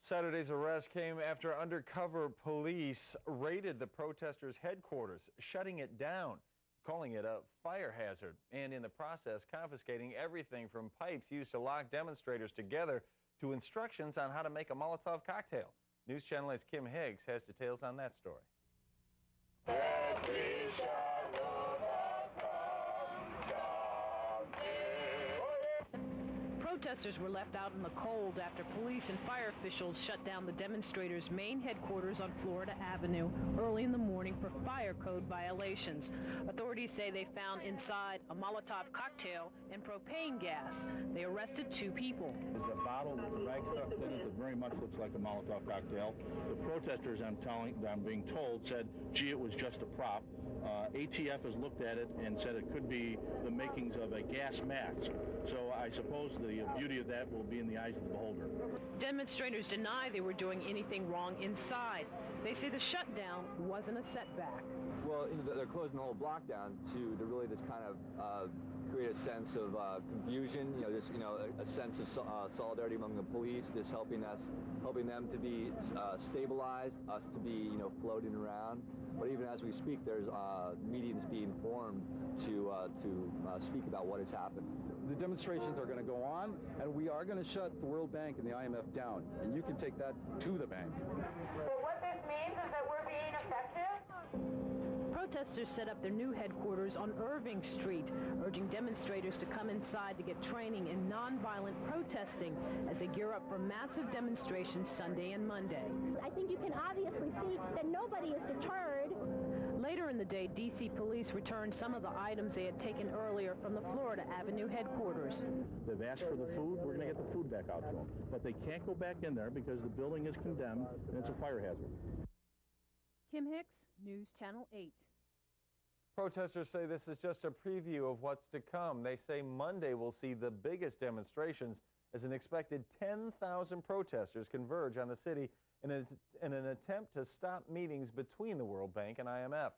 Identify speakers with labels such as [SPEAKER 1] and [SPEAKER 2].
[SPEAKER 1] Saturday's arrest came after undercover police raided the protesters' headquarters, shutting it down, calling it a fire hazard, and in the process confiscating everything from pipes used to lock demonstrators together to instructions on how to make a Molotov cocktail. News Channel 8's Kim Higgs has details on that story.
[SPEAKER 2] Protesters were left out in the cold after police and fire officials shut down the demonstrators' main headquarters on Florida Avenue early in the morning for fire code violations. Authorities say they found inside a Molotov cocktail and propane gas. They arrested 2 people.
[SPEAKER 3] There's a bottle with the rag stuffed in it that very much looks like a Molotov cocktail. The protesters, I'm being told, said, gee, it was just a prop. ATF has looked at it and said it could be the makings of a gas mask. So I suppose the beauty of that will be in the eyes of the beholder.
[SPEAKER 2] Demonstrators deny they were doing anything wrong inside. They say the shutdown wasn't a setback.
[SPEAKER 4] Well, they're closing the whole block down to really just kind of create a sense of confusion, a sense of solidarity among the police, just helping them to be stabilized, us to be, floating around. But even as we speak, there's meetings being formed to speak about what has happened.
[SPEAKER 5] The demonstrations are going to go on, and we are going to shut the World Bank and the IMF down, and you can take that to the bank.
[SPEAKER 6] So what this means is that we're being effective?
[SPEAKER 2] Protesters set up their new headquarters on Irving Street, urging demonstrators to come inside to get training in nonviolent protesting as they gear up for massive demonstrations Sunday and Monday.
[SPEAKER 7] I think you can obviously see that nobody is deterred.
[SPEAKER 2] Later in the day, D.C. police returned some of the items they had taken earlier from the Florida Avenue headquarters.
[SPEAKER 3] They've asked for the food. We're going to get the food back out to them. But they can't go back in there because the building is condemned and it's a fire hazard.
[SPEAKER 2] Kim Hicks, News Channel 8.
[SPEAKER 1] Protesters say this is just a preview of what's to come. They say Monday will see the biggest demonstrations as an expected 10,000 protesters converge on the city in an attempt to stop meetings between the World Bank and IMF.